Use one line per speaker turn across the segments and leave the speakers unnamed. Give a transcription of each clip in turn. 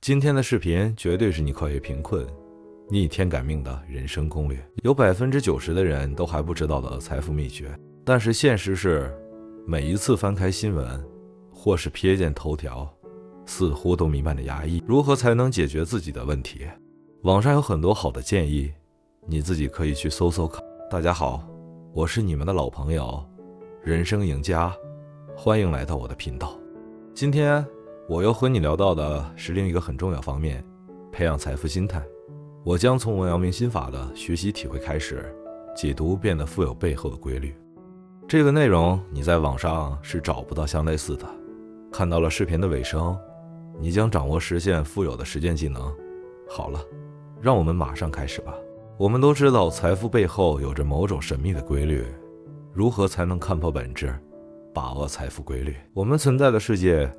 今天的视频绝对是你跨越贫困、逆天改命的人生攻略，有90%的人都还不知道的财富秘诀。但是现实是，每一次翻开新闻，或是瞥见头条，似乎都弥漫着压抑。如何才能解决自己的问题？网上有很多好的建议，你自己可以去搜搜看。大家好，我是你们的老朋友，人生赢家，欢迎来到我的频道。今天我要和你聊到的是另一个很重要方面，培养财富心态。我将从王阳明心法的学习体会开始，解读变得富有背后的规律。这个内容你在网上是找不到相类似的。看到了视频的尾声，你将掌握实现富有的实践技能。好了，让我们马上开始吧。我们都知道财富背后有着某种神秘的规律，如何才能看破本质，把握财富规律？我们存在的世界，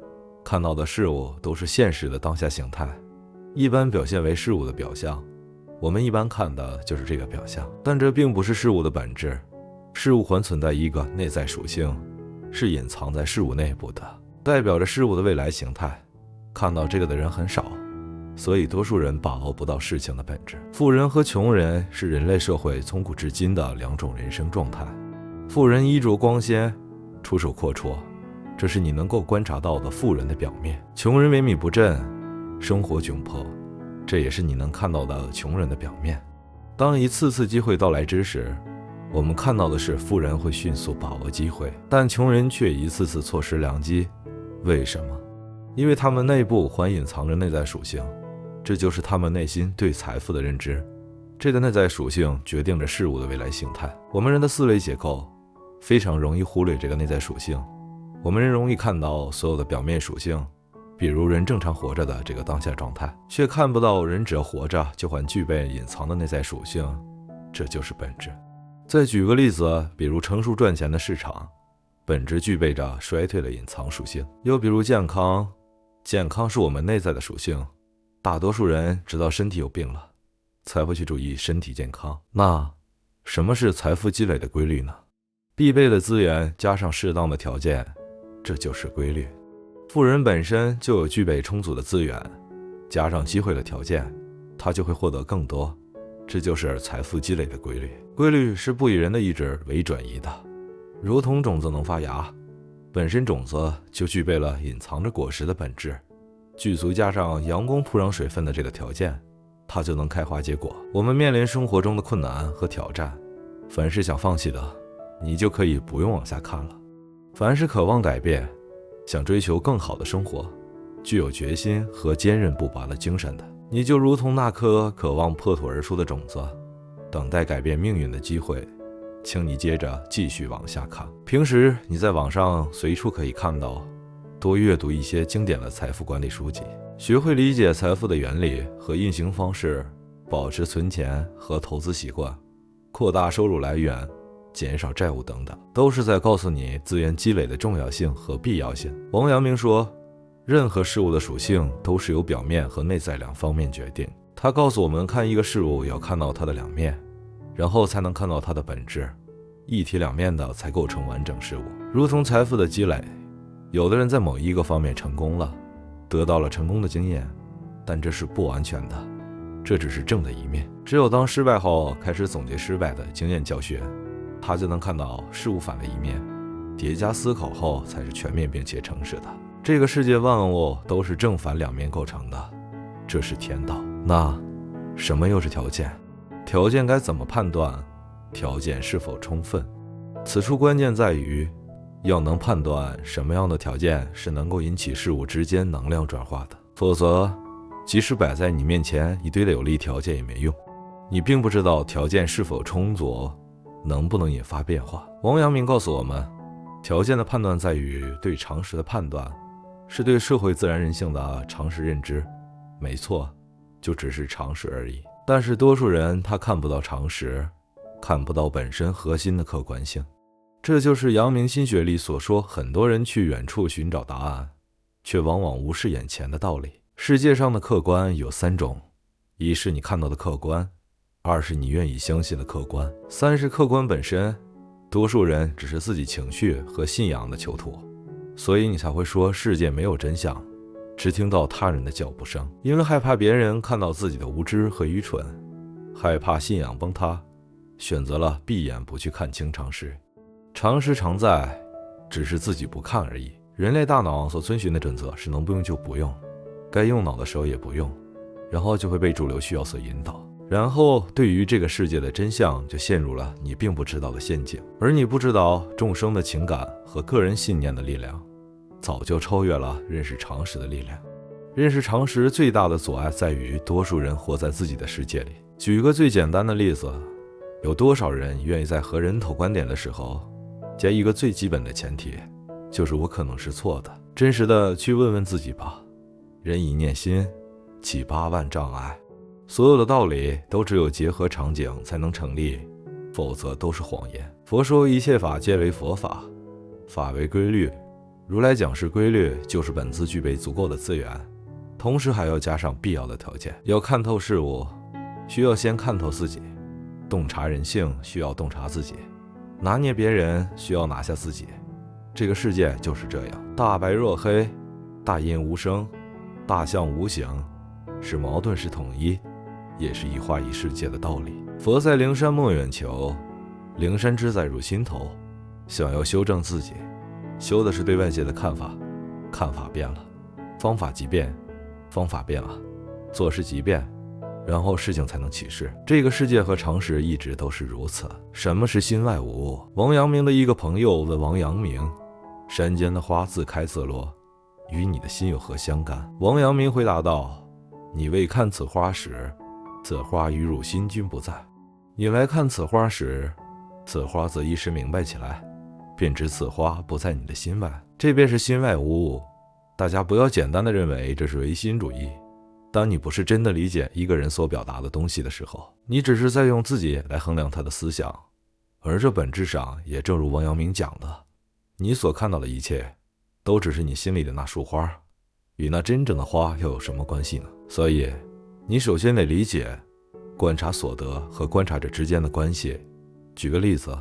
看到的事物都是现实的当下形态，一般表现为事物的表象。我们一般看的就是这个表象，但这并不是事物的本质。事物还存在一个内在属性，是隐藏在事物内部的，代表着事物的未来形态。看到这个的人很少，所以多数人把握不到事情的本质。富人和穷人是人类社会从古至今的两种人生状态。富人衣着光鲜，出手阔绰，这是你能够观察到的富人的表面。穷人萎靡不振，生活窘迫，这也是你能看到的穷人的表面。当一次次机会到来之时，我们看到的是富人会迅速把握机会，但穷人却一次次错失良机。为什么？因为他们内部还隐藏着内在属性，这就是他们内心对财富的认知。这个内在属性决定着事物的未来形态。我们人的思维结构非常容易忽略这个内在属性，我们人容易看到所有的表面属性，比如人正常活着的这个当下状态，却看不到人只要活着就还具备隐藏的内在属性，这就是本质。再举个例子，比如成熟赚钱的市场，本质具备着衰退的隐藏属性。又比如健康，健康是我们内在的属性，大多数人直到身体有病了，才会去注意身体健康。那什么是财富积累的规律呢？必备的资源加上适当的条件，这就是规律。富人本身就有具备充足的资源，加上机会的条件，他就会获得更多，这就是财富积累的规律。规律是不以人的意志为转移的，如同种子能发芽，本身种子就具备了隐藏着果实的本质，具足加上阳光土壤水分的这个条件，它就能开花结果。我们面临生活中的困难和挑战，凡是想放弃的，你就可以不用往下看了。凡是渴望改变，想追求更好的生活，具有决心和坚韧不拔的精神的，你就如同那颗渴望破土而出的种子，等待改变命运的机会。请你接着继续往下看。平时你在网上随处可以看到，多阅读一些经典的财富管理书籍，学会理解财富的原理和运行方式，保持存钱和投资习惯，扩大收入来源，减少债务等等，都是在告诉你资源积累的重要性和必要性。王阳明说，任何事物的属性都是由表面和内在两方面决定。他告诉我们，看一个事物要看到它的两面，然后才能看到它的本质，一体两面的才构成完整事物。如同财富的积累，有的人在某一个方面成功了，得到了成功的经验，但这是不完全的，这只是正的一面。只有当失败后开始总结失败的经验教训，他就能看到事物反的一面，叠加思考后才是全面并且诚实的。这个世界万物都是正反两面构成的，这是天道。那什么又是条件？条件该怎么判断？条件是否充分？此处关键在于要能判断什么样的条件是能够引起事物之间能量转化的，否则即使摆在你面前一堆的有利条件也没用，你并不知道条件是否充足，能不能引发变化。王阳明告诉我们，条件的判断在于对常识的判断，是对社会自然人性的常识认知。没错，就只是常识而已。但是多数人他看不到常识，看不到本身核心的客观性。这就是阳明心学里所说，很多人去远处寻找答案，却往往无视眼前的道理。世界上的客观有三种，一是你看到的客观，二是你愿意相信的客观，三是客观本身。多数人只是自己情绪和信仰的囚徒，所以你才会说世界没有真相，只听到他人的脚步声，因为害怕别人看到自己的无知和愚蠢，害怕信仰崩塌，选择了闭眼不去看清常识。常识常在，只是自己不看而已。人类大脑所遵循的准则是能不用就不用，该用脑的时候也不用，然后就会被主流需要所引导，然后对于这个世界的真相就陷入了你并不知道的陷阱。而你不知道众生的情感和个人信念的力量早就超越了认识常识的力量。认识常识最大的阻碍在于多数人活在自己的世界里。举一个最简单的例子，有多少人愿意在和人讨观点的时候加一个最基本的前提，就是我可能是错的。真实的去问问自己吧，人一念心起8万障碍，所有的道理都只有结合场景才能成立，否则都是谎言。佛说一切法皆为佛法，法为规律，如来讲是规律，就是本自具备足够的资源，同时还要加上必要的条件。要看透事物，需要先看透自己；洞察人性，需要洞察自己；拿捏别人，需要拿下自己。这个世界就是这样，大白若黑，大阴无声，大象无形，是矛盾是统一，也是一花一世界的道理。佛在灵山莫远求，灵山之在入心头。想要修正自己，修的是对外界的看法，看法变了，方法即变，方法变了，做事即变，然后事情才能起势。这个世界和常识一直都是如此。什么是心外无物？王阳明的一个朋友问王阳明，山间的花自开自落，与你的心有何相干？王阳明回答道，你未看此花时，此花于汝心均不在；你来看此花时，此花则一时明白起来，便知此花不在你的心外。这便是心外无物。大家不要简单的认为这是唯心主义。当你不是真的理解一个人所表达的东西的时候，你只是在用自己来衡量他的思想，而这本质上也正如王阳明讲的，你所看到的一切都只是你心里的那束花，与那真正的花又有什么关系呢？所以你首先得理解观察所得和观察者之间的关系。举个例子，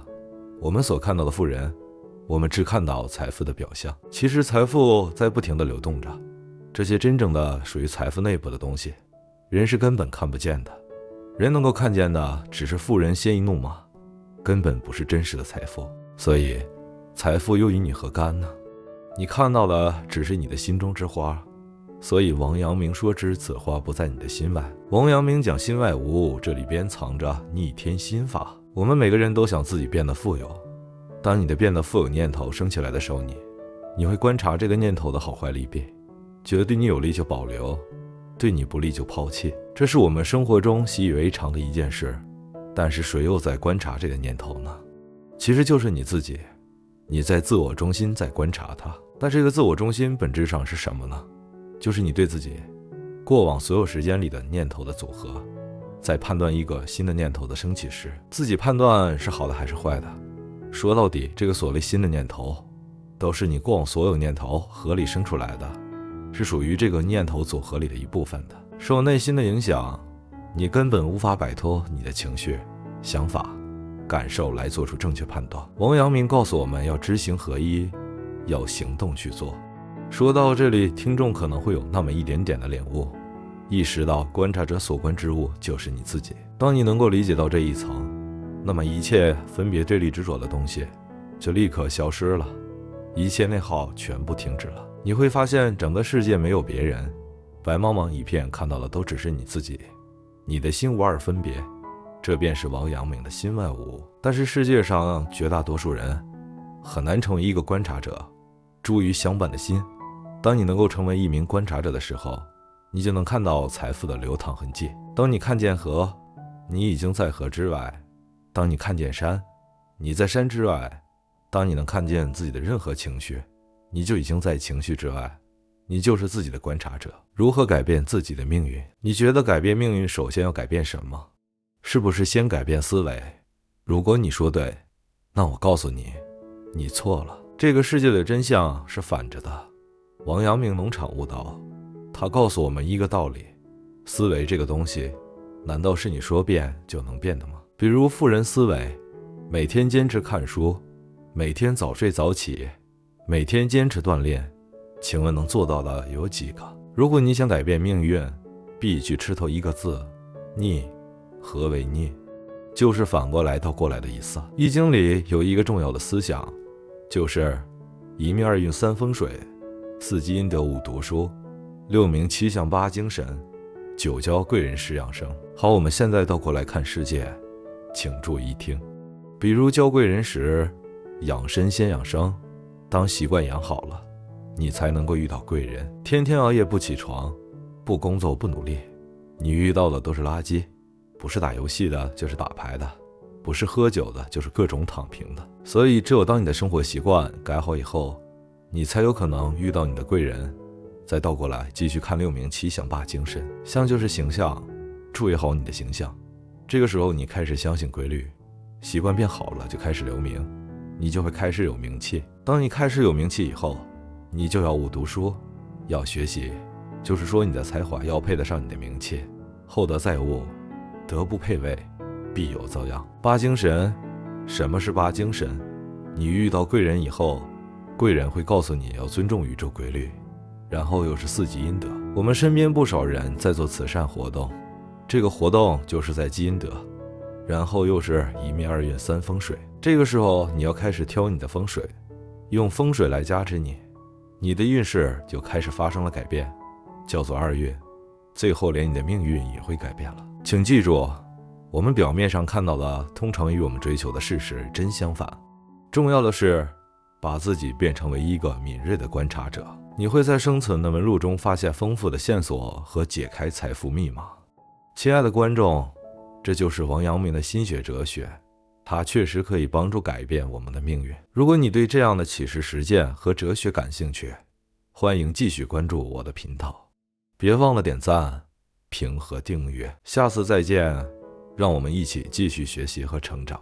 我们所看到的富人，我们只看到财富的表象，其实财富在不停地流动着，这些真正的属于财富内部的东西，人是根本看不见的。人能够看见的只是富人鲜衣怒马，根本不是真实的财富。所以财富又与你何干呢？你看到的只是你的心中之花。所以王阳明说之，此花不在你的心外。王阳明讲心外无物，这里边藏着逆天心法。我们每个人都想自己变得富有，当你的变得富有念头升起来的时候，你会观察这个念头的好坏利弊，觉得对你有利就保留，对你不利就抛弃。这是我们生活中习以为常的一件事，但是谁又在观察这个念头呢？其实就是你自己，你在自我中心在观察它。但这个自我中心本质上是什么呢？就是你对自己过往所有时间里的念头的组合，在判断一个新的念头的升起时，自己判断是好的还是坏的。说到底，这个所谓新的念头都是你过往所有念头合理生出来的，是属于这个念头组合里的一部分的。受内心的影响，你根本无法摆脱你的情绪、想法、感受来做出正确判断。王阳明告诉我们要知行合一，要行动去做。说到这里，听众可能会有那么一点点的领悟，意识到观察者所观之物就是你自己。当你能够理解到这一层，那么一切分别对立执着的东西就立刻消失了，一切内耗全部停止了。你会发现整个世界没有别人，白茫茫一片，看到的都只是你自己，你的心无二分别，这便是王阳明的心外无物。但是世界上绝大多数人很难成为一个观察者，诸于相伴的心。当你能够成为一名观察者的时候，你就能看到财富的流淌痕迹。当你看见河，你已经在河之外；当你看见山，你在山之外；当你能看见自己的任何情绪，你就已经在情绪之外。你就是自己的观察者。如何改变自己的命运？你觉得改变命运首先要改变什么？是不是先改变思维？如果你说对，那我告诉你，你错了。这个世界的真相是反着的。王阳明能场悟到，他告诉我们一个道理，思维这个东西难道是你说变就能变的吗？比如富人思维，每天坚持看书，每天早睡早起，每天坚持锻炼，请问能做到的有几个？如果你想改变命运，必须吃透一个字：逆。何为逆？就是反过来倒过来的意思。易经里有一个重要的思想，就是一命二运三风水，四积阴德五读书，六名七相八精神，九交贵人十养生。好，我们现在倒过来看世界，请注意听。比如交贵人时，养身先养生，当习惯养好了，你才能够遇到贵人。天天熬夜不起床，不工作不努力，你遇到的都是垃圾，不是打游戏的就是打牌的，不是喝酒的就是各种躺平的。所以只有当你的生活习惯改好以后，你才有可能遇到你的贵人。再倒过来继续看六名七相八精神，相就是形象，注意好你的形象。这个时候你开始相信规律，习惯变好了就开始留名，你就会开始有名气。当你开始有名气以后，你就要悟读书，要学习，就是说你的才华要配得上你的名气。厚德载物，德不配位，必有遭殃。八精神，什么是八精神？你遇到贵人以后，贵人会告诉你要尊重宇宙规律。然后又是四积阴德，我们身边不少人在做慈善活动，这个活动就是在积阴德。然后又是一命二运三风水，这个时候你要开始挑你的风水，用风水来加持你，你的运势就开始发生了改变，叫做二运。最后连你的命运也会改变了。请记住，我们表面上看到的通常与我们追求的事实真相反。重要的是把自己变成为一个敏锐的观察者，你会在生存的门路中发现丰富的线索和解开财富密码。亲爱的观众，这就是王阳明的心学哲学，它确实可以帮助改变我们的命运。如果你对这样的启示实践和哲学感兴趣，欢迎继续关注我的频道，别忘了点赞、评和订阅。下次再见，让我们一起继续学习和成长。